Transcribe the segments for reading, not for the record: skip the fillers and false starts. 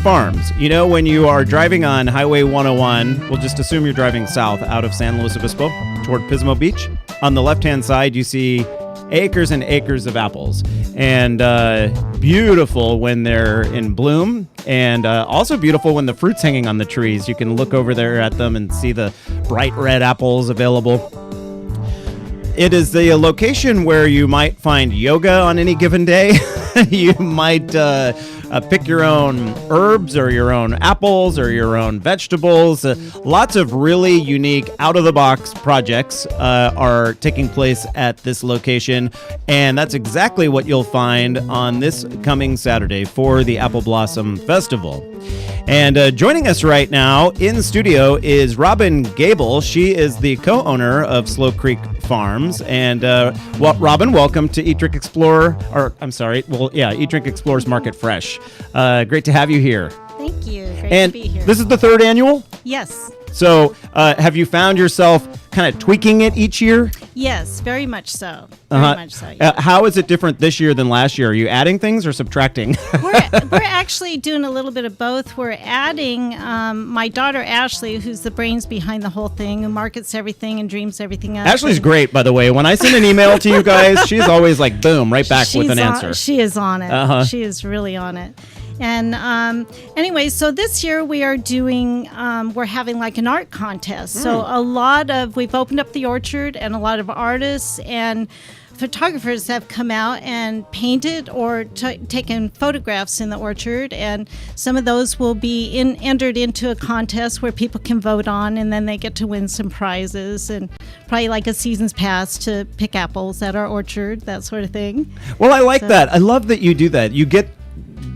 Farms. You know, when you are driving on Highway 101, we'll just assume you're driving south out of San Luis Obispo toward Pismo Beach. On the left-hand side, you see acres and acres of apples, and beautiful when they're in bloom, and also beautiful when the fruit's hanging on the trees. You can look over there at them and see the bright red apples available. It is the location where you might find yoga on any given day. You might pick your own herbs or your own apples or your own vegetables. Lots of really unique out-of-the-box projects are taking place at this location, and that's exactly what you'll find on this coming Saturday for the Apple Blossom Festival. And joining us right now in studio is Robin Gable. She is the co-owner of SLO Creek Farms. And Robin, welcome to Eat, Drink, Explore. Eat, Drink, Explore's Market Fresh. Great to have you here. Thank you. Great to be here. This is the third annual? Yes. So have you found yourself kind of tweaking it each year? Yes, very much so. Very much so. Yeah. How is it different this year than last year? Are you adding things or subtracting? We're actually doing a little bit of both. We're adding my daughter Ashley, who's the brains behind the whole thing, who markets everything and dreams everything up. Ashley's great, by the way. When I send an email to you guys, she's always like, boom, right back with an answer. She is on it. She is really on it. And anyway, so this year we are doing, we're having like an art contest. So we've opened up the orchard, and a lot of artists and photographers have come out and painted or taken photographs in the orchard, and some of those will be entered into a contest where people can vote on, and then they get to win some prizes and probably like a season's pass to pick apples at our orchard, that sort of thing. Well, I like that. I love that you do that.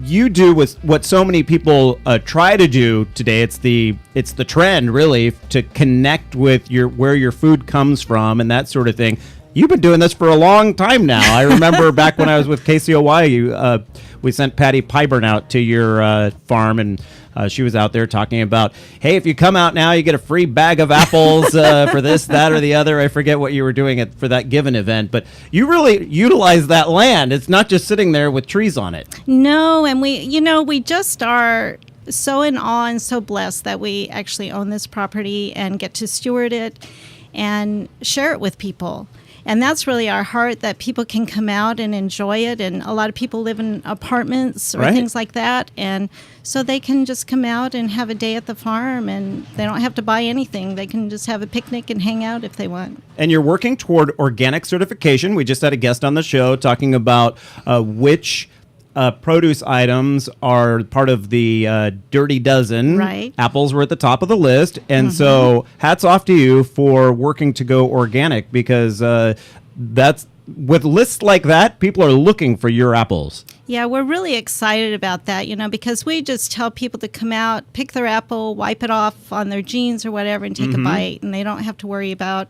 You do with what so many people try to do today. It's the trend, really, to connect with where your food comes from and that sort of thing. You've been doing this for a long time now. I remember back when I was with KCOY, we sent Patty Pyburn out to your farm, and she was out there talking about, hey, if you come out now, you get a free bag of apples for this, that, or the other. I forget what you were doing for that given event, but you really utilize that land. It's not just sitting there with trees on it. No, and we just are so in awe and so blessed that we actually own this property and get to steward it and share it with people. And that's really our heart, that people can come out and enjoy it. And a lot of people live in apartments or things like that. And so they can just come out and have a day at the farm, and they don't have to buy anything. They can just have a picnic and hang out if they want. And you're working toward organic certification. We just had a guest on the show talking about which produce items are part of the Dirty Dozen. Right. Apples were at the top of the list. And so hats off to you for working to go organic, because that's with lists like that, people are looking for your apples. Yeah, we're really excited about that, because we just tell people to come out, pick their apple, wipe it off on their jeans or whatever, and take a bite. And they don't have to worry about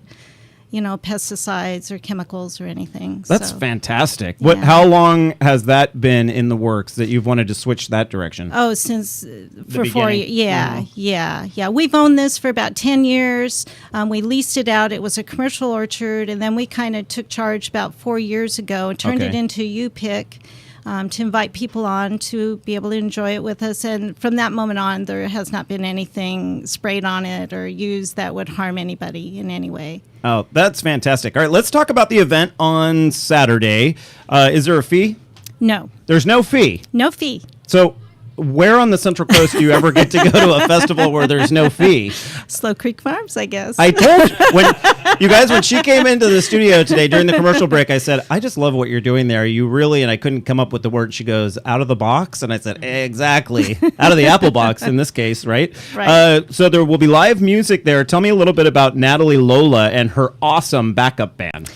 pesticides or chemicals or anything. That's fantastic. Yeah. How long has that been in the works that you've wanted to switch that direction? Oh, since for 4 years. Yeah. We've owned this for about 10 years. We leased it out. It was a commercial orchard, and then we kind of took charge about 4 years ago and turned it into U-Pick. To invite people on to be able to enjoy it with us. And from that moment on, there has not been anything sprayed on it or used that would harm anybody in any way. Oh, that's fantastic. All right, let's talk about the event on Saturday. Is there a fee? No. There's no fee? No fee. So where on the Central Coast do you ever get to go to a festival where there's no fee? SLO Creek Farms, I guess. I told you, when she came into the studio today during the commercial break, I said, I just love what you're doing there. You really, and I couldn't come up with the word. She goes, out of the box? And I said, exactly. Out of the apple box in this case, right? Right. So there will be live music there. Tell me a little bit about Natalie Lola and her awesome backup band.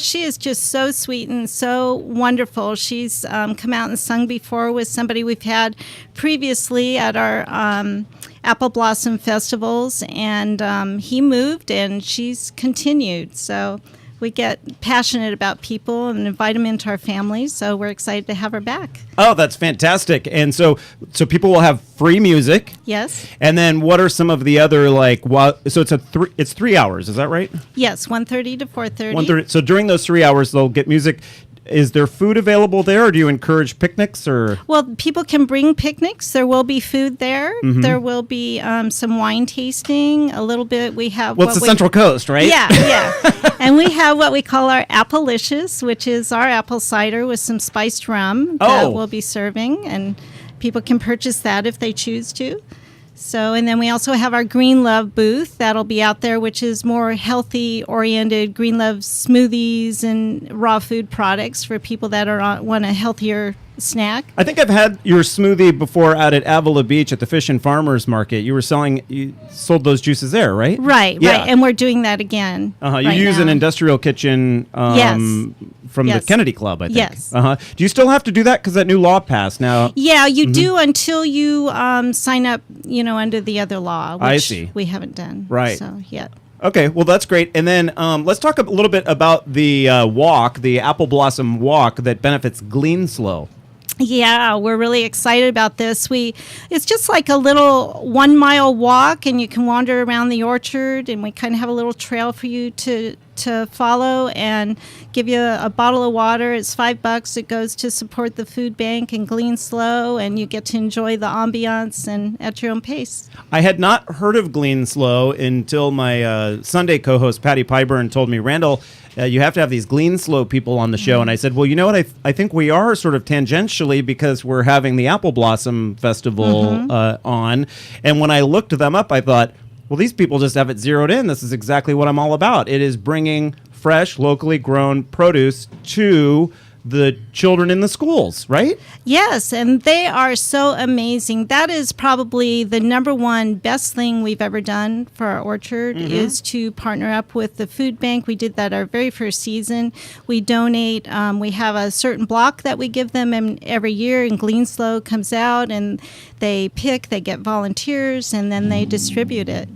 She is just so sweet and so wonderful. She's come out and sung before with somebody we've had previously at our Apple Blossom festivals, and he moved and she's continued. So we get passionate about people and invite them into our family, so we're excited to have her back. Oh, that's fantastic. And so people will have free music. Yes. And then what are some of the other, so it's 3 hours, is that right? Yes, 1:30 to 4:30. 1:30. So during those 3 hours, they'll get music. is there food available there, or do you encourage picnics? Or Well, people can bring picnics. There will be food there. There will be some wine tasting. A little bit. We have. Well, it's the Central Coast, right? Yeah. And we have what we call our Applicious, which is our apple cider with some spiced rum that we'll be serving, and people can purchase that if they choose to. So, and then we also have our Green Love booth that'll be out there, which is more healthy oriented Green Love smoothies and raw food products for people that want a healthier snack. I think I've had your smoothie before out at Avila Beach at the Fish and Farmers Market. You sold those juices there, right? Right. And we're doing that again. You use an industrial kitchen from the Kennedy Club, I think. Yes. Do you still have to do that because that new law passed now? Yeah, you do until you sign up, under the other law, which I see. We haven't done. Right. So, yeah. Okay, well, that's great. And then let's talk a little bit about the walk, the Apple Blossom Walk that benefits Glean Slow. Yeah, we're really excited about this. It's just like a little 1 mile walk, and you can wander around the orchard, and we kind of have a little trail for you to follow, and give you a bottle of water. It's $5. It goes to support the food bank and Glean Slow, and you get to enjoy the ambiance and at your own pace. I had not heard of Glean Slow until my Sunday co-host Patty Pyburn told me, Randall, you have to have these Glean Slow people on the show. And I said, well, you know what? I think we are sort of tangentially, because we're having the Apple Blossom Festival on. And when I looked them up, I thought, well, these people just have it zeroed in. This is exactly what I'm all about. It is bringing fresh, locally grown produce to the children in the schools, right? Yes, and they are so amazing. That is probably the number one best thing we've ever done for our orchard is to partner up with the food bank. We did that our very first season. We donate. We have a certain block that we give them every year, and Glean Slow comes out, and they get volunteers, and then they distribute it.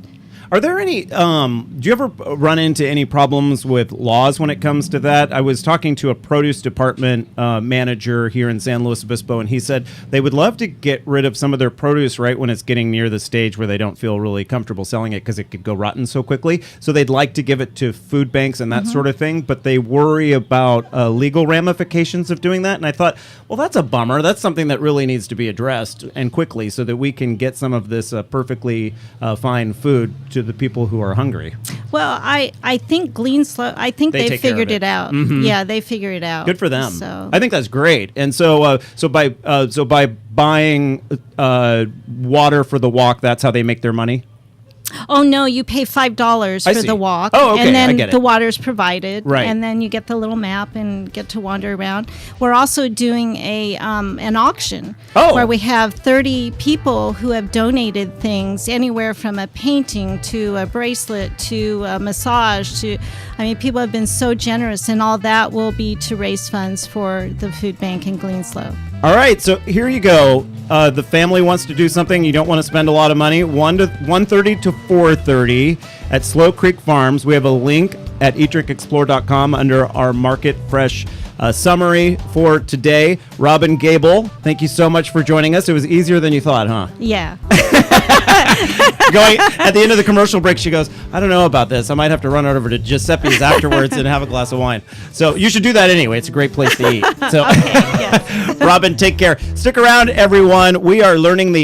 Are there any, do you ever run into any problems with laws when it comes to that? I was talking to a produce department manager here in San Luis Obispo, and he said they would love to get rid of some of their produce right when it's getting near the stage where they don't feel really comfortable selling it because it could go rotten so quickly. So they'd like to give it to food banks and that sort of thing, but they worry about legal ramifications of doing that. And I thought, well, that's a bummer. That's something that really needs to be addressed and quickly so that we can get some of this perfectly fine food to the people who are hungry. Well, I think Glean Slow, I think they figured it out. Yeah, they figured it out. Good for them. So I think that's great. And so by buying water for the walk, that's how they make their money? Oh, no, you pay $5 for the walk. Oh, okay, and then I get it. The water's provided. Right. And then you get the little map and get to wander around. We're also doing an auction where we have 30 people who have donated things, anywhere from a painting to a bracelet to a massage people have been so generous, and all that will be to raise funds for the food bank in Glean Slow. All right, so here you go. The family wants to do something. You don't want to spend a lot of money. 1:30 to 4:30 at Slow Creek Farms. We have a link at eatdrinkexplore.com under our Market Fresh summary for today. Robin Gable, thank you so much for joining us. It was easier than you thought, huh? Yeah. Going at the end of the commercial break, she goes, I don't know about this. I might have to run over to Giuseppe's afterwards and have a glass of wine. So you should do that anyway. It's a great place to eat. So, okay, yes. Robin, take care. Stick around, everyone. We are learning the